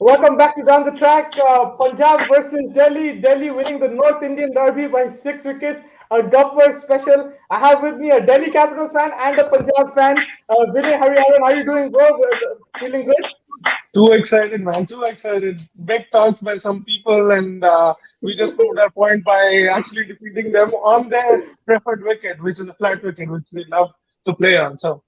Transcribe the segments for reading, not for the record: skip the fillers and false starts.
Welcome back to Down the Track. Punjab versus Delhi. Delhi winning the North Indian Derby by 6 wickets. A Gabbar special. I have with me a Delhi Capitals fan and a Punjab fan. Vinay Hariharan, how are you doing, bro? Feeling good? Too excited, man. Too excited. Big talks by some people, and we just proved our point by actually defeating them on their preferred wicket, which is a flat wicket, which they love to play on. So,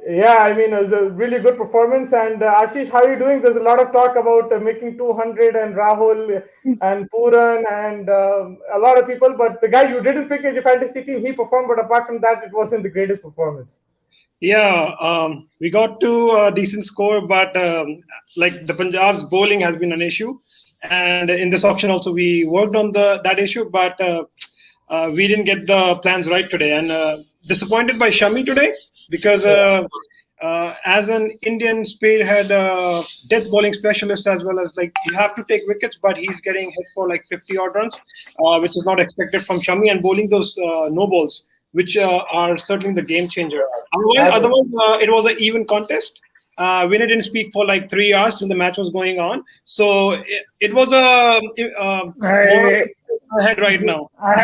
Yeah, I mean, it was a really good performance. And Ashish, how are you doing? There's a lot of talk about making 200 and Rahul and Puran and a lot of people. But the guy you didn't pick in your fantasy team, he performed. But apart from that, it wasn't the greatest performance. Yeah, we got to a decent score, but like the Punjab's bowling has been an issue, and in this auction also we worked on the that issue, but we didn't get the plans right today, and disappointed by Shami today because as an Indian spearhead death bowling specialist as well as like you have to take wickets, but he's getting hit for like 50 odd runs, which is not expected from Shami and bowling those no balls, which are certainly the game changer. Otherwise, it was an even contest. Winner didn't speak for like 3 hours till the match was going on, so it was a more I, ahead right now. I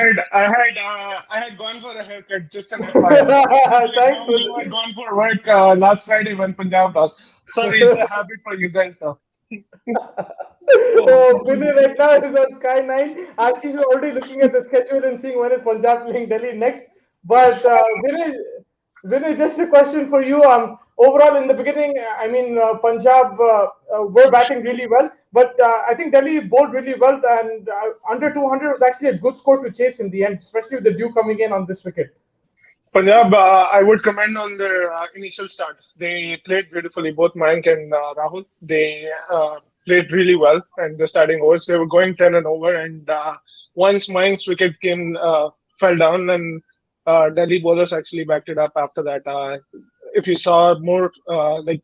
had gone for a haircut, just an FYI. Thanks for You had gone for work last Friday when Punjab lost. Sorry, it's a habit for you guys now. Oh, Vinny right now is on Sky 9. Ashish is already looking at the schedule and seeing when is Punjab playing Delhi next. But Vinny, just a question for you. Overall, in the beginning, I mean, Punjab were batting really well, but I think Delhi bowled really well, and under 200 was actually a good score to chase in the end, especially with the dew coming in on this wicket. Punjab, I would commend on their initial start. They played beautifully, both Mayank and Rahul. They played really well in the starting overs. They were going 10 and over, and once Mayank's wicket fell down, and Delhi bowlers actually backed it up after that. If you saw more, like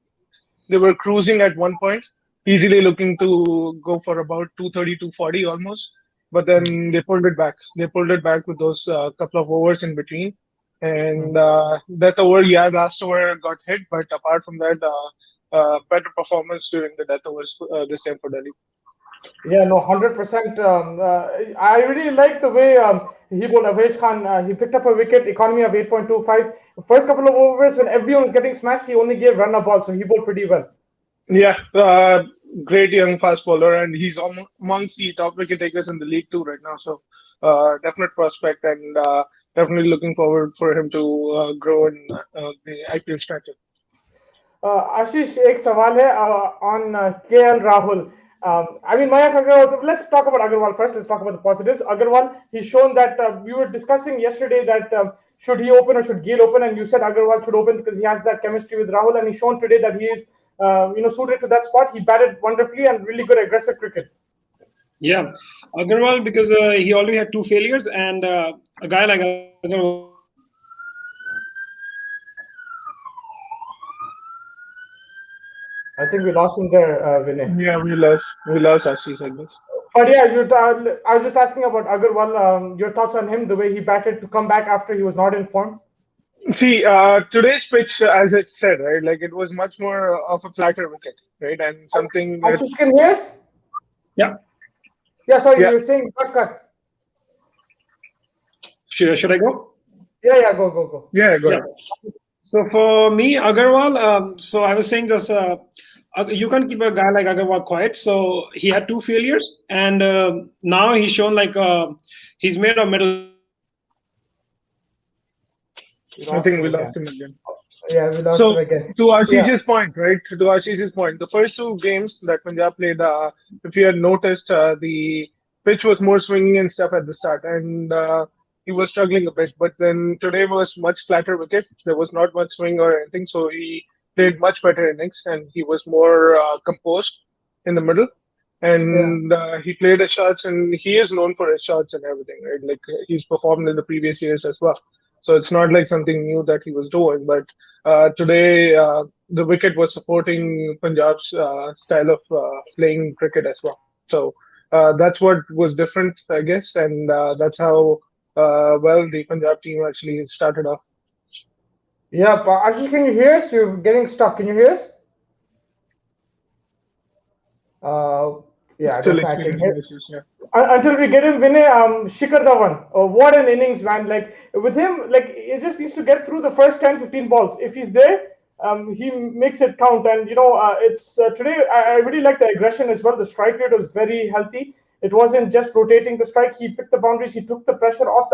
they were cruising at one point, easily looking to go for about 230, 240 almost. But then they pulled it back. They pulled it back with those couple of overs in between. And that over, yeah, last over got hit. But apart from that, better performance during the death overs this time for Delhi. Yeah, no, 100%. I really like the way he bowled Avesh Khan. He picked up a wicket, economy of 8.25. First couple of overs, when everyone was getting smashed, he only gave run a ball, so he bowled pretty well. Yeah, great young fast bowler, and he's amongst the top wicket takers in the league too right now. So, definite prospect, and definitely looking forward for him to grow in the IPL strategy. आशीष एक सवाल है on KL Rahul. I mean, Mayank Agarwal. So let's talk about Agarwal first. Let's talk about the positives. Agarwal, he's shown that we were discussing yesterday that should he open or should Gill open, and you said Agarwal should open because he has that chemistry with Rahul, and he's shown today that he is, suited to that spot. He batted wonderfully and really good aggressive cricket. Yeah, Agarwal because he already had two failures, and a guy like Agarwal I think we lost him there, Vinay. Yeah, we lost Ashish, I guess. But yeah, I was just asking about Agarwal. Your thoughts on him, the way he batted to come back after he was not in form. See, today's pitch, as it said, right, like it was much more of a flatter wicket, right, and something that, Ashish, can you hear us? yeah. Yeah, sorry, yeah, you were saying cut. Should I go? Yeah, go. yeah, go Yeah. ahead. So for me, Agarwal. So I was saying this. You can't keep a guy like Agarwal quiet. So he had two failures, and now he's shown like he's made a medal. We I lost think him we again. lost him again. Yeah, we lost him So again. to Yeah. Ashish's point, right? To Ashish's point, the first two games that Punjab played, if you had noticed, the pitch was more swinging and stuff at the start, and he was struggling a bit. But then today was much flatter wicket. There was not much swing or anything, so he played much better innings, and he was more composed in the middle. Yeah. And he played his shots, and he is known for his shots and everything, right? Like he's performed in the previous years as well. So it's not like something new that he was doing. But today, the wicket was supporting Punjab's style of playing cricket as well. So that's what was different, I guess, and that's how well the Punjab team actually started off. Yeah, Ashish, can you hear us? You're getting stuck. Can you hear us? Uh, yeah, Still definitely. I can experiencing hear. issues. Yeah. Until we get him, Vinay, Shikhar Dhawan. What an innings, man! Like with him, like he just needs to get through the first 10, 15 balls. If he's there, he makes it count. And it's today. I really like the aggression as well. The strike rate was very healthy. It wasn't just rotating the strike. He picked the boundaries. He took the pressure off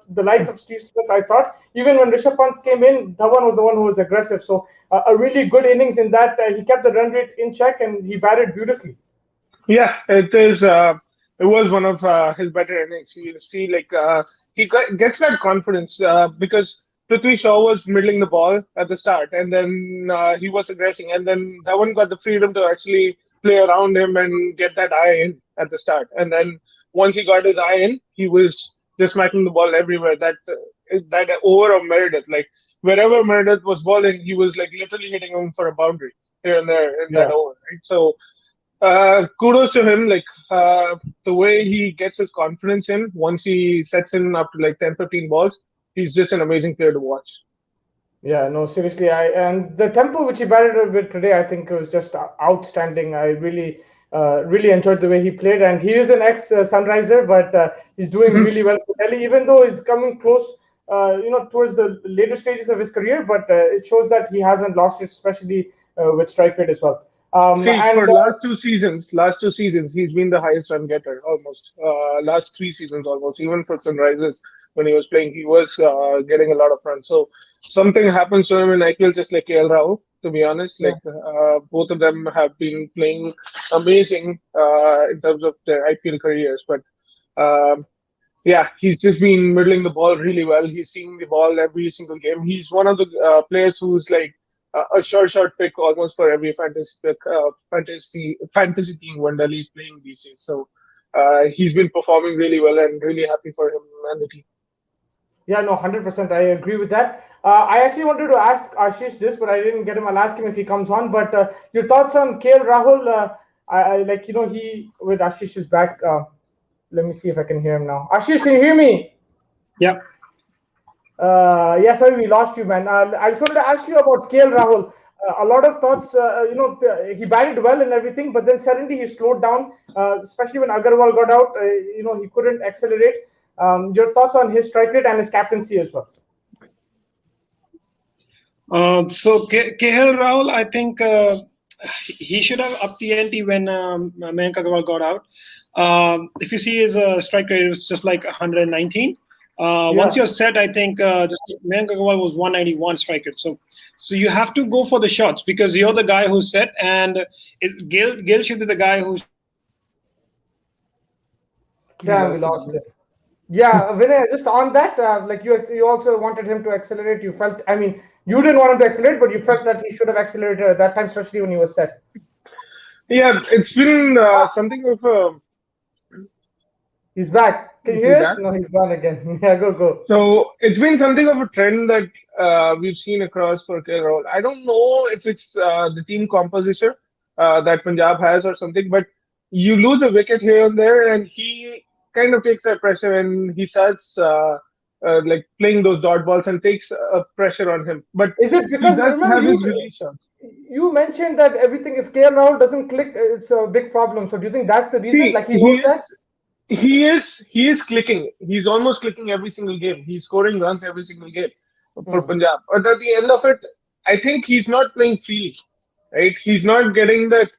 the likes of Steve Smith. I thought even when Rishabh Pant came in, Dhawan was the one who was aggressive. So a really good innings in that. He kept the run rate in check and he batted beautifully. Yeah, it is. It was one of his better innings. You see, like gets that confidence because Prithvi Shaw was middling the ball at the start, and then he was aggressing, and then Dhawan got the freedom to actually play around him and get that eye in at the start. And then once he got his eye in, he was just smacking the ball everywhere. That over of Meredith, like wherever Meredith was bowling, he was like literally hitting him for a boundary here and there in that Yeah. over. Right, so kudos to him. Like the way he gets his confidence in once he sets in up to like 10, 15 balls, he's just an amazing player to watch. Yeah, no, seriously, I and the tempo which he batted with today, I think was just outstanding. I really enjoyed the way he played, and he is an ex-Sunriser, but he's doing Mhm. really well for Delhi, even though he's coming close, towards the later stages of his career. But it shows that he hasn't lost it, especially with strike rate as well. See, And for last 2 seasons, he's been the highest run getter almost. Last 3 seasons almost. Even for Sunrisers, when he was playing, he was getting a lot of runs. So something happens to him in IPL, just like KL Rahul. To be honest, yeah, like both of them have been playing amazing in terms of their IPL careers. But um, yeah, he's just been middling the ball really well. He's seeing the ball every single game. He's one of the players who's like a short pick almost for every fantasy pick, fantasy team when Delhi's playing these days. So he's been performing really well and really happy for him and the team. yeah, no, 100%. I agree with that. I actually wanted to ask Ashish this, but I didn't get him. I'll ask him if he comes on. But your thoughts on KL Rahul? I like he with Ashish is back. Let me see if I can hear him now. Ashish, can you hear me? Yeah. Yeah, sorry, we lost you, man. I just wanted to ask you about KL Rahul. A lot of thoughts. He batted well and everything, but then suddenly he slowed down, especially when Agarwal got out. He couldn't accelerate. Your thoughts on his strike rate and his captaincy as well? So KL Rahul, I think he should have upped the ante when Mayank Agarwal got out. If you see his strike rate, it was just like 119. Once Yeah. you're set, I think just Mayank Agarwal was 191 strike rate. So you have to go for the shots because you're the guy who's set, and Gill should be the guy who should be We Damn, we lost him lost again. him. Yeah, Vinay, just on that, like you also wanted him to accelerate. You felt, I mean, you didn't want him to accelerate, but you felt that he should have accelerated at that time, especially when he was set. Yeah, it's been something of a. He's back. Can you Is he hear us? back? No, he's gone again. Yeah, go. So it's been something of a trend that we've seen across for KL Rahul. I don't know if it's the team composition that Punjab has or something, but you lose a wicket here and there, and he kind of takes that pressure and he starts like playing those dot balls and takes pressure on him. But Is it he because does remember have you his release shots. you mentioned that everything if KL Rahul doesn't click, it's a big problem. So do you think that's the reason? See, Like he knows that? he is clicking. He's almost clicking every single game. He's scoring runs every single game for Hmm. Punjab. But at the end of it, I think he's not playing freely, right? He's not getting that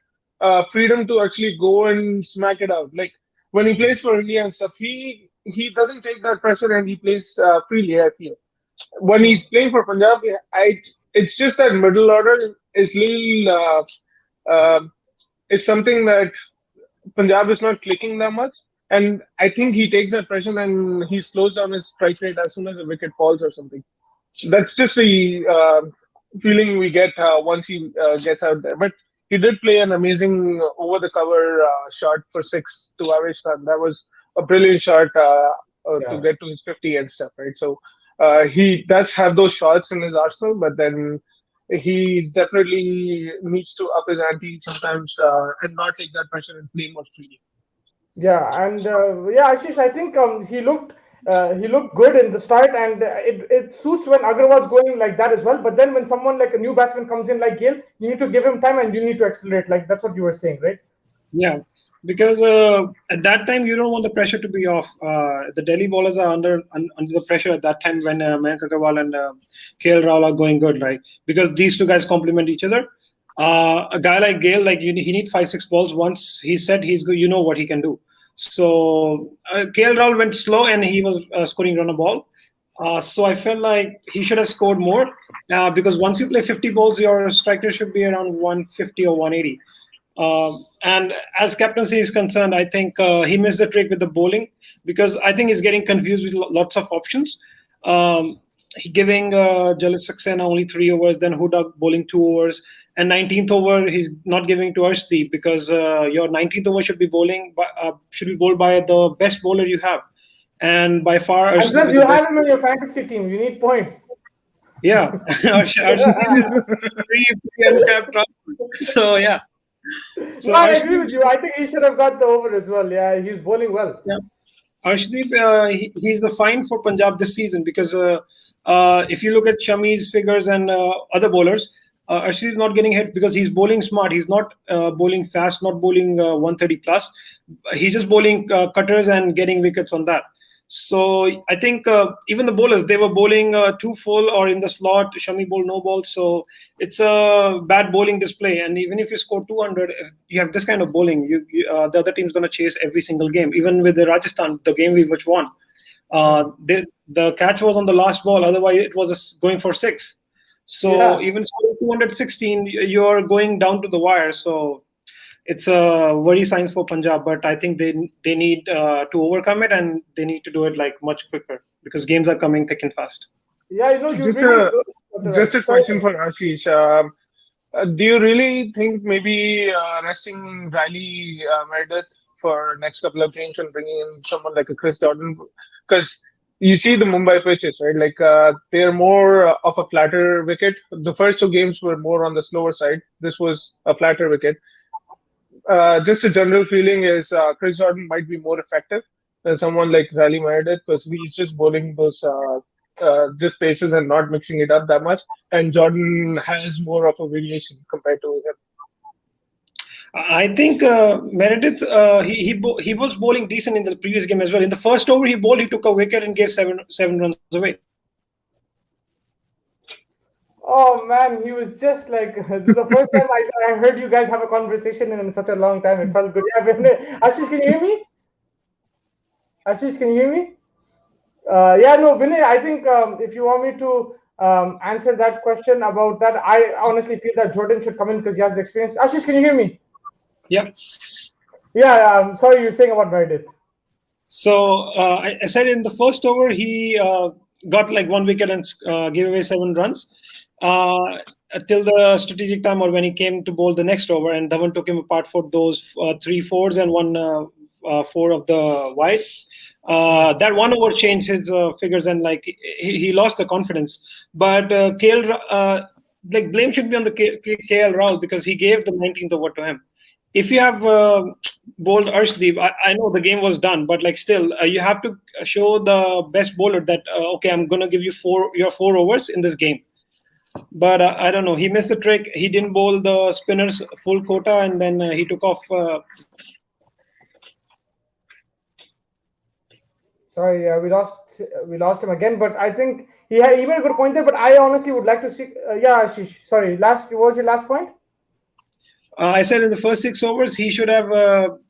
freedom to actually go and smack it out. Like when he plays for India and stuff, he doesn't take that pressure and he plays freely. I feel when Hmm. he's playing for Punjab, it's just that middle order is little is something that Punjab is not clicking that much. And I think he takes that pressure and he slows down his strike rate as soon as a wicket falls or something. That's just the feeling we get once he gets out there. But he did play an amazing over the cover shot for six to Avesh Khan. That was a brilliant shot to Yeah. get to his 50 and stuff, right? So he does have those shots in his arsenal, but then he definitely needs to up his ante sometimes and not take that pressure and play more freely. Yeah, and yeah, Ashish, I think he looked good in the start, and it suits when Agarwal's going like that as well. But then when someone like a new batsman comes in like Gale, you need to give him time and you need to accelerate. Like that's what you were saying, right? Yeah, because at that time you don't want the pressure to be off. The Delhi bowlers are under the pressure at that time when Mayank Agarwal and KL Rahul are going good, right? Because these two guys complement each other. A guy like Gale, like he need 5-6 balls. Once he's set, he's good. You know what he can do. So KL Rahul went slow and he was scoring run a ball. So I felt like he should have scored more because once you play 50 balls, your striker should be around 150 or 180. And as captaincy is concerned, I think he missed the trick with the bowling because I think he's getting confused with lots of options. He giving Jalit Saxena only 3 overs, then Huda bowling 2 overs, and 19th over he's not giving to Arshdeep because your 19th over should be bowled by the best bowler you have, and by far And Arshdeep plus, is you the best. have him in your fantasy team. You need points. Yeah, Arshdeep is free uncapped. So yeah, No, so I agree Arshdeep. with you. I think he should have got the over as well. Yeah, he's bowling well. Yeah. Arshdeep, he's the find for Punjab this season because if you look at Shami's figures and other bowlers, Arshdeep is not getting hit because he's bowling smart. He's not bowling fast, not bowling 130 plus. He's just bowling cutters and getting wickets on that. So I think even the bowlers, they were bowling too full or in the slot. Shami bowled no ball. So it's a bad bowling display. And even if you score 200, if you have this kind of bowling, the other team's going to chase every single game. Even with the Rajasthan, the game we which won, the catch was on the last ball. Otherwise, it was going for 6. So Yeah. even scoring 216, you're going down to the wire. So it's a worry signs for Punjab, but I think they need to overcome it and they need to do it like much quicker because games are coming thick and fast. Yeah, you know, you Just really. a That's right. just a Sorry. question for Ashish. Do you really think maybe resting Riley Meredith for next couple of games and bringing in someone like a Chris Jordan? Because you see the Mumbai pitches, right? Like they're more of a flatter wicket. The first 2 games were more on the slower side. This was a flatter wicket. Just a general feeling is Chris Jordan might be more effective than someone like Riley Meredith because he's just bowling those just paces and not mixing it up that much. And Jordan has more of a variation compared to him. I think Meredith he was bowling decent in the previous game as well. In the first over he took a wicket and gave seven runs away. Oh man, he was just like this is the first time I heard you guys have a conversation in such a long time. It felt good. Yeah, Ashish, can you hear me? Ashish, can you hear me? Yeah, no, Vinay, I think if you want me to answer that question about that, I honestly feel that Jordan should come in because he has the experience. Ashish, can you hear me? Yeah. Yeah, sorry, you're saying about Meredith. So I said in the first over he got like 1 wicket and gave away 7 runs till the strategic time or when he came to bowl the next over, and Dhawan took him apart for those 3 4s and 1 4 of the wide. That 1 over changed his figures and like he lost the confidence. But like blame should be on the KL Rahul because he gave the 19th over to him. If you have bowled Arshdeep, I know the game was done, but like still, you have to show the best bowler that okay, I'm gonna give you your 4 overs in this game. But I don't know. He missed the trick. He didn't bowl the spinners full quota, and then he took off. Sorry, we lost him again. But I think he made a good point there. But I honestly would like to see. Yeah, Ashish, sorry. What was your last point? I said in the first 6 overs, he should have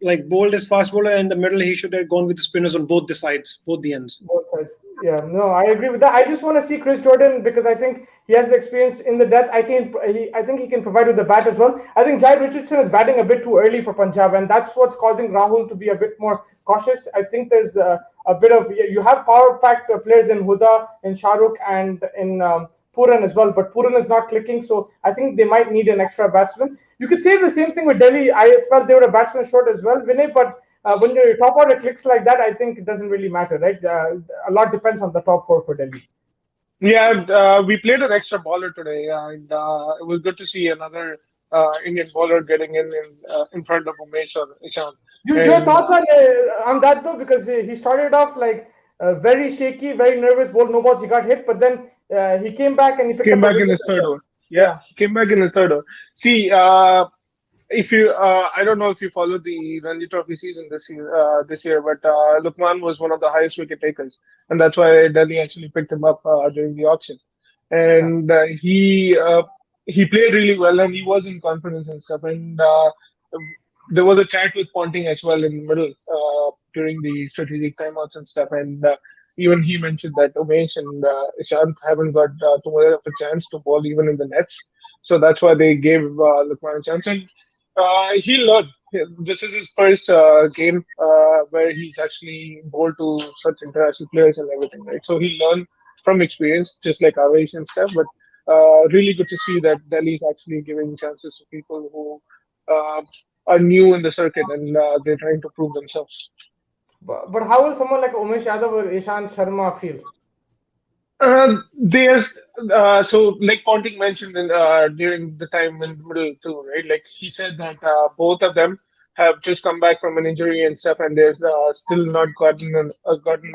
like bowled his fast bowler. In the middle, he should have gone with the spinners on both the sides, both the ends. Both sides. Yeah, no, I agree with that. I just want to see Chris Jordan because I think he has the experience in the depth. I think he can provide with the bat as well. I think Jai Richardson is batting a bit too early for Punjab, and that's what's causing Rahul to be a bit more cautious. I think there's a bit of you have power packed players in Huda, in Shahrukh, and in Puran as well, but Puran is not clicking, so I think they might need an extra batsman. You could say the same thing with Delhi. I felt they were a batsman short as well, Vinay, but when your top order clicks like that, I think it doesn't really matter, right? A lot depends on the top 4 for Delhi. Yeah, we played an extra bowler today, and it was good to see another Indian bowler getting in front of Umesh or Ishant. Your thoughts on that though, because he started off like very shaky, very nervous, bowled no balls, he got hit, but then he came back and he picked came up a back in wicket. his third over. Yeah, came back in his third over. See, if you, I don't know if you followed the Ranji Trophy season this year, but Lukman was one of the highest wicket takers, and that's why Delhi actually picked him up during the auction. Yeah. And he played really well, and he was in confidence and stuff. And there was a chat with Ponting as well in the middle during the strategic timeouts and stuff. And even he mentioned that Umesh and Ishant haven't got too much of a chance to bowl even in the nets. So that's why they gave Lukman a chance. And he learned. This is his first game where he's actually bowled to such international players and everything, right? So he learned from experience, just like Avesh and stuff. But really good to see that Delhi is actually giving chances to people who are new in the circuit and they're trying to prove themselves. But how will someone like Umesh Yadav or Ishant Sharma feel? There's so like Ponting mentioned during the time in the middle too, right? Like he said that both of them have just come back from an injury and stuff, and they've still not gotten an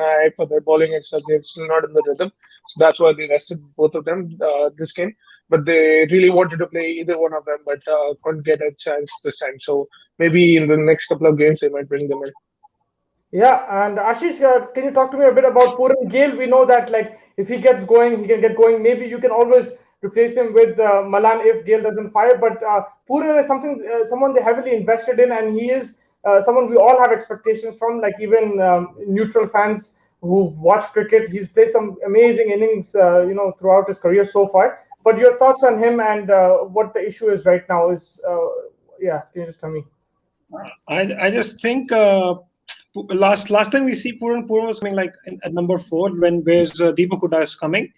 eye for their bowling and stuff. They're still not in the rhythm, so that's why they rested both of them this game. But they really wanted to play either one of them, but couldn't get a chance this time. So maybe in the next couple of games they might bring them in. Yeah, and Ashish, can you talk to me a bit about Puran Gale? We know that like if he gets going, he can get going. Maybe you can always replace him with Malan if Gale doesn't fire. But Puran is someone they heavily invested in, and he is someone we all have expectations from. Like even neutral fans who've watched cricket, he's played some amazing innings, throughout his career so far. But your thoughts on him and what the issue is right now is, yeah, can you just tell me? I just think last time we see Puran was coming like at number 4 when where's Deepak Hooda is coming,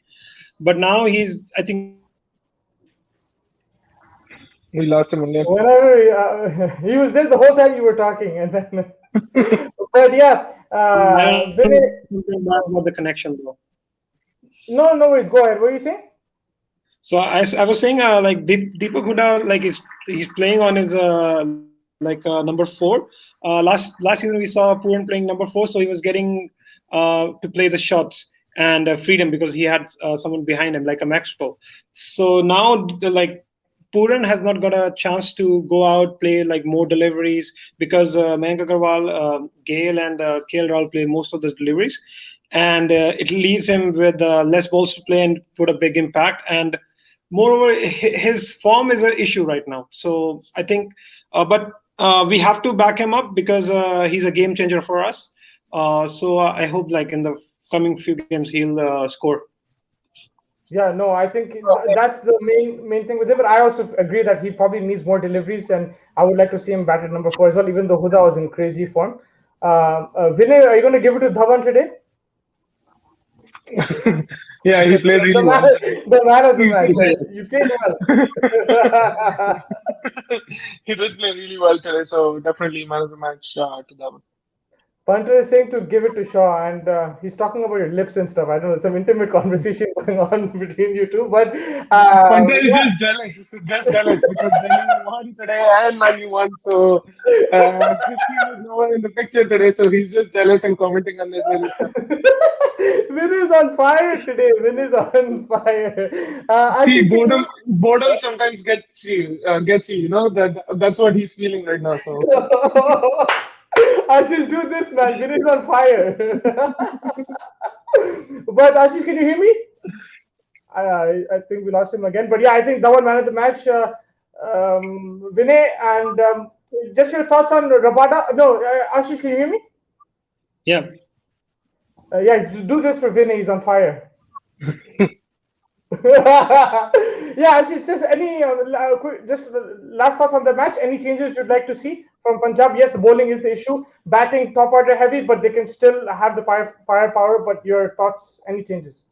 but now he's I think he's playing as number 8 or number 9. We lost him again. Whenever he was there the whole time you were talking, and then, but yeah, I don't know, Vinay, something bad about the connection though. no, no worries. Go ahead. What are you saying? So I was saying like Deepak Hooda like he's playing on his number 4. Last season we saw Puran playing number 4, so he was getting to play the shots and freedom because he had someone behind him like a Maxwell. So now like Puran has not got a chance to go out play like more deliveries because Mayank Agarwal, Gale, and KL Rahul play most of the deliveries, and it leaves him with less balls to play and put a big impact. And moreover, his form is an issue right now. So I think, but we have to back him up because he's a game changer for us. So I hope like in the coming few games he'll score. Yeah, no, I think that's the main thing with him. But I also agree that he probably needs more deliveries, and I would like to see him bat at number 4 as well. Even though Huda was in crazy form. Vinay, are you going to give it to Dhawan today? Yeah, he played The really man, well. the man of the match. You played well. He did play really well today, so definitely man of the match to that one. Punter is saying to give it to Shaw, and he's talking about your lips and stuff. I don't know, some intimate conversation going on between you two. But Punter is yeah, just jealous because Delhi won today and Mali won, so his team was nowhere in the picture today, so he's just jealous and commenting unnecessary stuff. Vin is on fire today. Vin is on fire. See, Ashish, can you? boredom sometimes gets you. You know that's what he's feeling right now. So Ashish, do this, man. Vin is on fire. But Ashish, can you hear me? I think we lost him again. But yeah, I think that one man of the match, Vinay, and just your thoughts on Rabada. No, Ashish, can you hear me? Yeah. Yeah, do this for Vinay. He's on fire. Yeah, Ashish, just any just last thoughts on the match. Any changes you'd like to see from Punjab? Yes, the bowling is the issue. Batting top order heavy, but they can still have the firepower. But your thoughts? Any changes?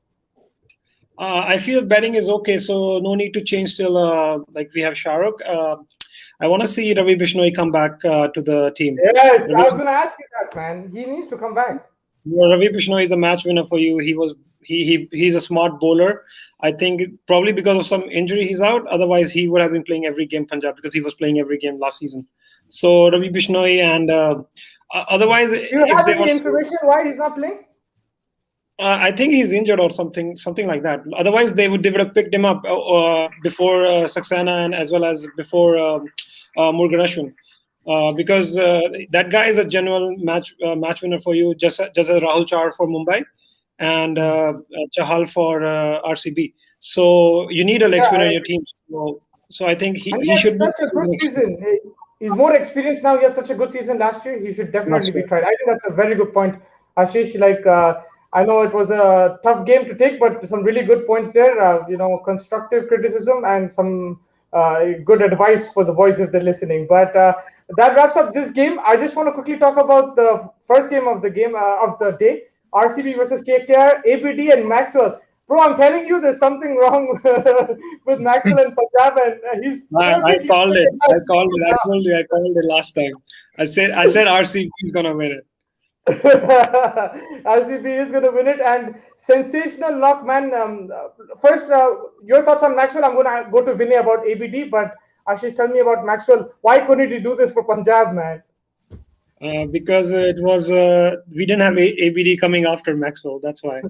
I feel betting is okay, so no need to change till like we have Shahrukh. I want to see Ravi Bishnoi come back to the team. Yes, I Ravi, was going to ask you that, man. He needs to come back. Ravi Bishnoi is a match winner for you. He's a smart bowler. I think probably because of some injury he's out. Otherwise, he would have been playing every game Punjab because he was playing every game last season. So Ravi Bishnoi and otherwise, Do you if have they any want, information why he's not playing? I think he's injured or something like that. Otherwise, they would have picked him up before Saxena and as well as before Murugan Ashwin. Because that guy is a genuine match winner for you, just as Rahul Char for Mumbai and Chahal for RCB. So you need a leg spinner in Yeah, your team. So I think and he he had should be. such a good season. He's more experienced now. He has such a good season last year. He should That's definitely be right. tried. I think that's a very good point, Ashish. Like, I know it was a tough game to take, but some really good points there. Constructive criticism and some good advice for the boys if they're listening. But that wraps up this game. I just want to quickly talk about the first game of the day: RCB versus KKR, APD, and Maxwell. Bro, I'm telling you, there's something wrong with Maxwell and Punjab, and he's I perfectly called fit it. in I called it. I told you. I called it last time. I said RCB is gonna win it. RCB is going to win it, and sensational knock, man. First, your thoughts on Maxwell. I'm going to go to Vinay about ABD, but Ashish, tell me about Maxwell. Why couldn't he do this for Punjab, man? Because it was we didn't have ABD coming after Maxwell. That's why.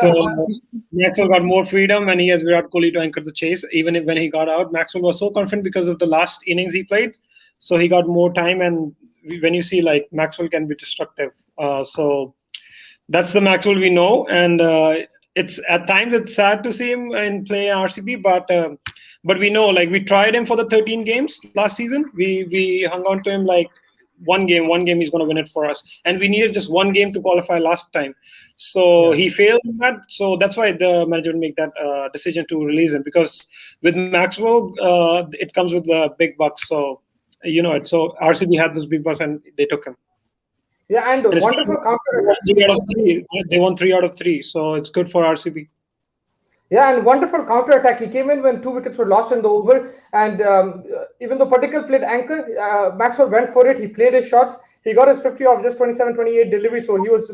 So Maxwell got more freedom, and he has Virat Kohli to anchor the chase. Even if when he got out, Maxwell was so confident because of the last innings he played, so he got more time. And when you see like Maxwell can be destructive, so that's the Maxwell we know. And it's at times it's sad to see him in play RCB, but we know like we tried him for the 13 games last season. We hung on to him like one game he's going to win it for us, and we needed just one game to qualify last time. So Yeah. he failed in that. So that's why the manager would make that decision to release him, because with Maxwell it comes with the big bucks. So you know it. So RCB had those big bucks and they took him. Yeah, and And wonderful especially counter they attack. won 3 out of 3. They won 3 out of 3, so it's good for RCB. Yeah, and wonderful counter attack. He came in when 2 wickets were lost in the over, and even though Patikal played anchor, Maxwell went for it. He played his shots. He got his 50 off just 27, 28 delivery, so he was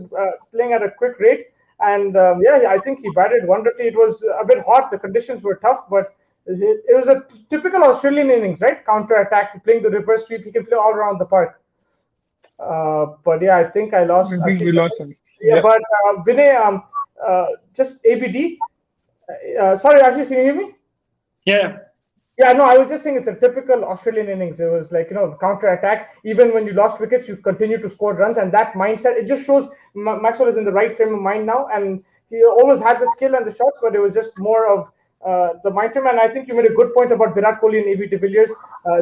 playing at a quick rate. And yeah, I think he batted wonderfully. It was a bit hot. The conditions were tough, but it was a typical Australian innings, right? Counter attack, playing the reverse sweep. He can play all around the park. But yeah, I think I lost I think Ashish. we lost him. Yeah, Yeah. but Vinay, just ABD. Sorry, Ashish, can you hear me? Yeah. Yeah, no, I was just saying it's a typical Australian innings. It was like, counter attack. Even when you lost wickets, you continue to score runs. And that mindset, it just shows Maxwell is in the right frame of mind now. And he always had the skill and the shots, but it was just more of the mind frame. And I think you made a good point about Virat Kohli and AB de Villiers.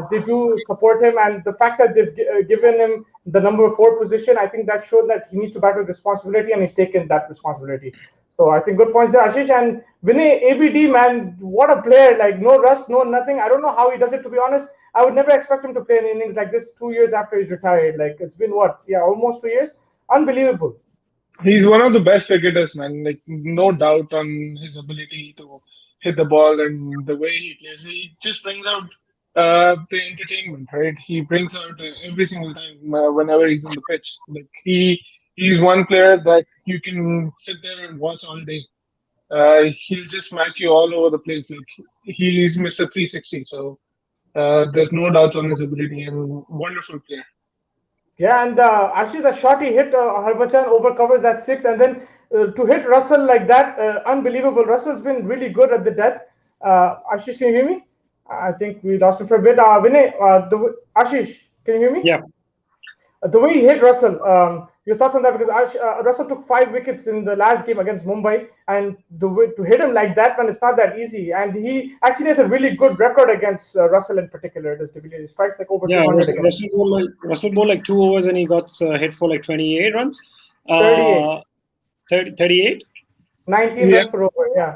They do support him. And the fact that they've given him the number 4 position, I think that showed that he needs to battle responsibility, and he's taken that responsibility. So I think good points there, Ashish. And Vinay, ABD, man, what a player. Like, no rust, no nothing. I don't know how he does it, to be honest. I would never expect him to play an innings like this 2 years after he's retired. Like, it's been what? Yeah, almost 2 years. Unbelievable. He's one of the best cricketers, man. Like, no doubt on his ability to hit the ball and the way he plays. He just brings out the entertainment, right? He brings out every single time whenever he's on the pitch. Like, he's one player that you can sit there and watch all day. He'll just smack you all over the place. Like, he's Mr. 360. So there's no doubt on his ability, and wonderful player. Yeah, and Ashish, the shot he hit, Harbhajan overcovers that 6, and then to hit Russell like that, unbelievable. Russell's been really good at the death. Ashish, can you hear me? I think we lost him for a bit. Vinay, Ashish, can you hear me? Yeah. The way he hit Russell, your thoughts on that? Because Russell took 5 wickets in the last game against Mumbai, and the way to hit him like that, man, it's not that easy. And he actually has a really good record against Russell in particular. He strikes like over Yeah, 200 against Russell bowled like 2 overs and he got hit for like 28 runs. 38, 38. 19 Yeah. runs per over. Yeah.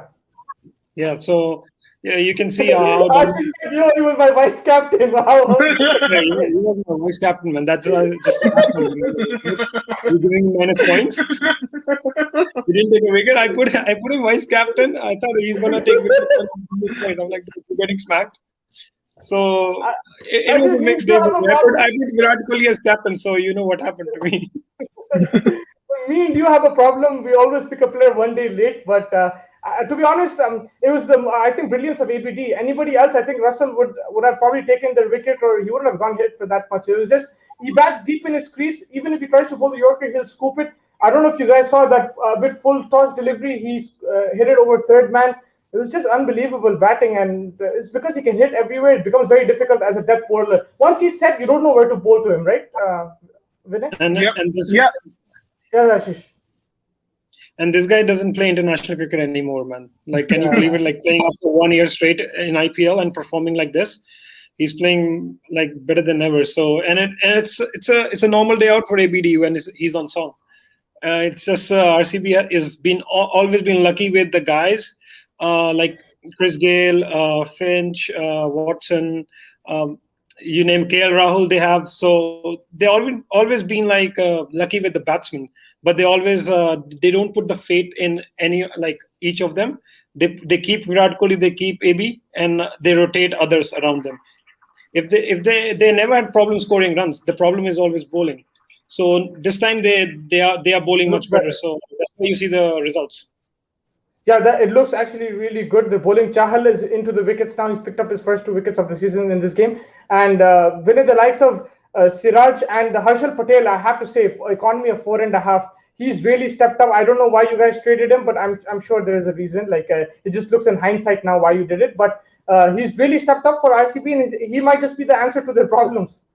Yeah, so yeah, you can see how Ashish, he was my vice captain. Wow. yeah, he was my vice captain, man. That's just you're giving him minus points. He didn't take a wicket. I put him vice captain. I thought he's gonna take wickets. I'm like, you're getting smacked. So it was a Ashish, mixed you day. have But a I problem. put Virat Kohli as captain, so you know what happened to me. Me and you have a problem. We always pick a player one day late. But to be honest, it was the I think brilliance of ABD. Anybody else, I think Russell would have probably taken the wicket, or he wouldn't have gone hit for that much. It was just he bats deep in his crease. Even if he tries to bowl the Yorker, he'll scoop it. I don't know if you guys saw that bit full toss delivery. He hit it over third man. It was just unbelievable batting, and it's because he can hit everywhere. It becomes very difficult as a death bowler. Once he's set, you don't know where to bowl to him, right? Vinay? Yep. And this Yeah. Yeah, Ashish. and this guy doesn't play international cricket anymore, man. Like, can you Yeah. believe it? Like playing up for 1 year straight in IPL and performing like this, he's playing like better than ever. So, and it's a normal day out for ABD when he's on song. It's just RCB is been always been lucky with the guys like Chris Gale, Finch, Watson, um, you name KL Rahul. They have so they always been like lucky with the batsmen, but they don't put the faith in any like each of them. They keep Virat Kohli, they keep AB, and they rotate others around them. If they never had problem scoring runs, the problem is always bowling. So this time they are bowling Looks much better. better. So that's why you see the results. Yeah, it looks actually really good. The bowling Chahal is into the wickets now. He's picked up his first 2 wickets of the season in this game. And winning the likes of Siraj and Harshal Patel, I have to say, for economy of 4.5, he's really stepped up. I don't know why you guys traded him, but I'm sure there is a reason. Like it just looks in hindsight now why you did it. But he's really stepped up for RCB, and he might just be the answer to their problems.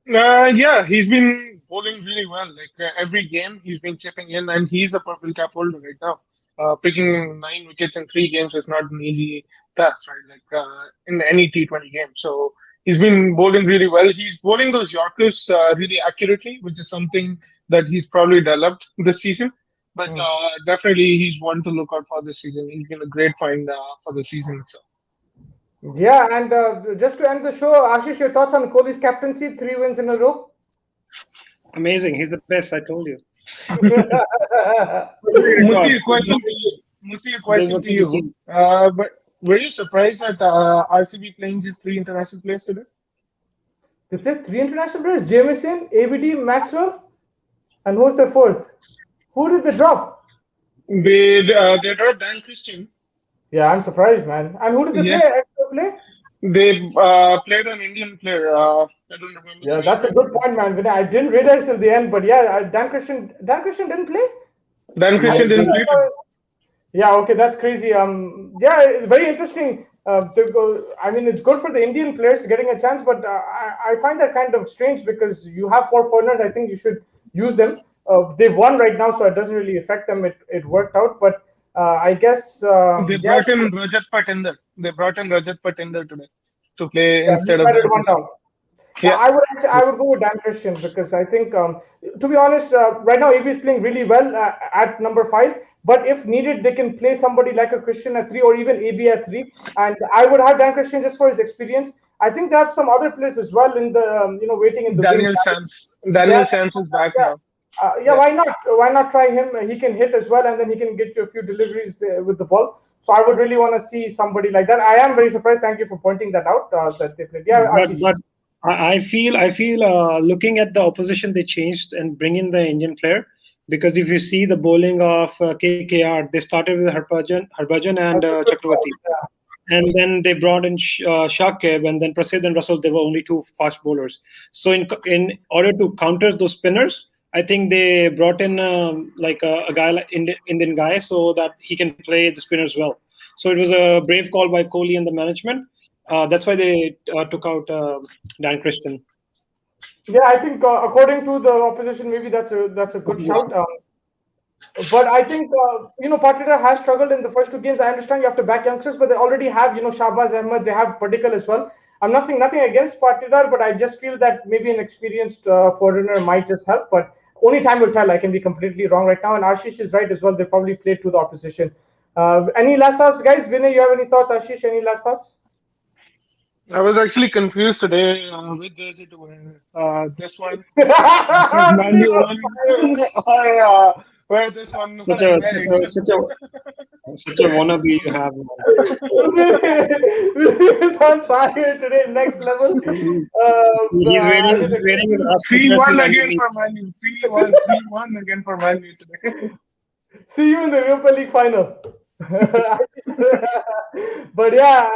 Yeah, he's been bowling really well. Like every game, he's been chipping in, and he's a purple cap holder right now. Picking 9 wickets in 3 games is not an easy task, right? Like in any T20 game. So he's been bowling really well. He's bowling those Yorkers really accurately, which is something that he's probably developed this season. But Hmm. definitely, he's one to look out for this season. He's been a great find for the season itself. Yeah, and just to end the show, Ashish, your thoughts on Kohli's captaincy? 3 wins in a row. Amazing. He's the best. I told you. Musti, God, a question to you. Musti, a there's question to nothing to you. see. But were you surprised at RCB playing just 3 international players today? They played 3 international players: Jameson, ABD, Maxwell, and who's the fourth? Who did they drop? They dropped Dan Christian. Yeah, I'm surprised, man. And who did they play? Yeah, Extra play? they played an Indian player. I don't remember the Yeah, name that's a right good now. point, man. Vinay. I didn't realize till the end, but yeah, Dan Christian didn't play. Dan I Christian No, still didn't play today. thought. Yeah, okay, that's crazy. Yeah, it's very interesting. To go, I mean, it's good for the Indian players getting a chance, but I find that kind of strange because you have 4 foreigners. I think you should use them. They've won right now, so it doesn't really affect them. It worked out, but I guess They yeah, brought in Rajat Patinder. They brought in Rajat Patinder today to play yeah, he instead of batted Dan one Christian. down. Yeah, I would go with Dan Christian because I think, to be honest, right now AB is playing really well at number 5. But if needed, they can play somebody like a Christian at 3 or even AB at 3. And I would have Dan Christian just for his experience. I think they have some other players as well in the waiting in the wings. Daniel Sands. Yeah, Daniel Sands is back yeah, now. yeah. Yeah. Why not? Why not try him? He can hit as well, and then he can get you a few deliveries with the ball. So I would really want to see somebody like that. I am very surprised. Thank you for pointing that out. That they played. Yeah, Ashish. but I feel looking at the opposition, they changed and bring in the Indian player because if you see the bowling of KKR, they started with Harbhajan and That's a good call. Chakravarti. And then they brought in Shakib, and then Prasidh and Russell. They were only 2 fast bowlers. So in order to counter those spinners, I think they brought in like a guy like Indian guy so that he can play the spinners well. So it was a brave call by Kohli and the management. That's why they took out Dan Christian. Yeah, I think according to the opposition, maybe that's a good shout. But I think Patida has struggled in the first 2 games. I understand you have to back youngsters, but they already have Shahbaz Ahmed. They have Padikkal as well. I'm not saying nothing against Patidar, but I just feel that maybe an experienced foreigner might just help. But only time will tell. I can be completely wrong right now, and Ashish is right as well. They probably played to the opposition. Any last thoughts, guys? Vinay, you have any thoughts? Ashish, any last thoughts? I was actually confused today which jersey to wear. This one versus Man Vinay U got one, fired. or wear this one for Such a such a Emirates. such a such a wannabe you have, man. Vinay is on fire today, next level. He's I wearing didn't he's expect wearing his that. RCB Three jersey one like again me. for Man U. 3-1, 3-1 again for Man U today. See you in the Europa League final. But yeah,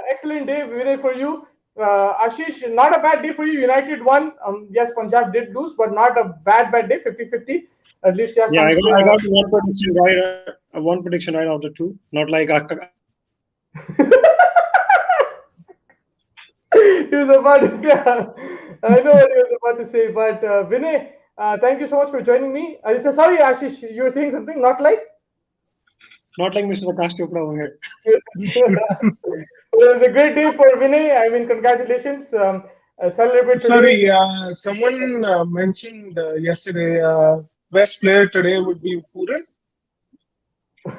excellent day, Vinay, for you. Ashish, not a bad day for you. United won. Yes, Punjab did lose, but not a bad day. 50-50. At least you have Yeah, some. I got one prediction right out of 2. Not like Akash. He was about to say, I know what he was about to say, but Vinay, thank you so much for joining me. Sorry, Ashish, you were saying something, not like? Not like Mr. Akash Chopra over here. Well, it was a great day for Vinay. I mean, congratulations. Celebrate today. Sorry, someone mentioned yesterday best player today would be Puran.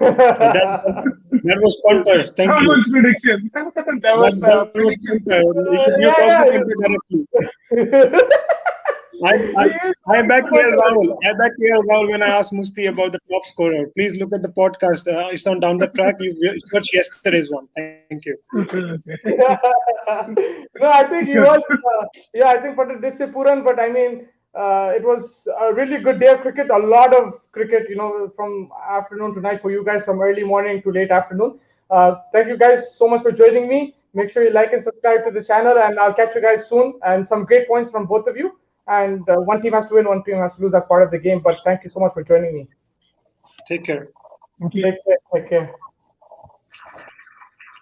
That was Punter. Thank That you. was prediction. That was That was prediction. Punter. You Yeah, talked to yeah. Punter directly. I, I, He is I back one here, Rahul. I back here, Rahul, when I asked Musti about the top scorer. Please look at the podcast. It's on Down the Track. You search yesterday's one. Thank you. No, I think he Sure. was. Yeah, I think Patel did say Puran, but I mean, it was a really good day of cricket. A lot of cricket, from afternoon to night for you guys, from early morning to late afternoon. Thank you guys so much for joining me. Make sure you like and subscribe to the channel, and I'll catch you guys soon. And some great points from both of you. And one team has to win, one team has to lose. That's part of the game. But thank you so much for joining me. Take care. Okay. Take care. Take care.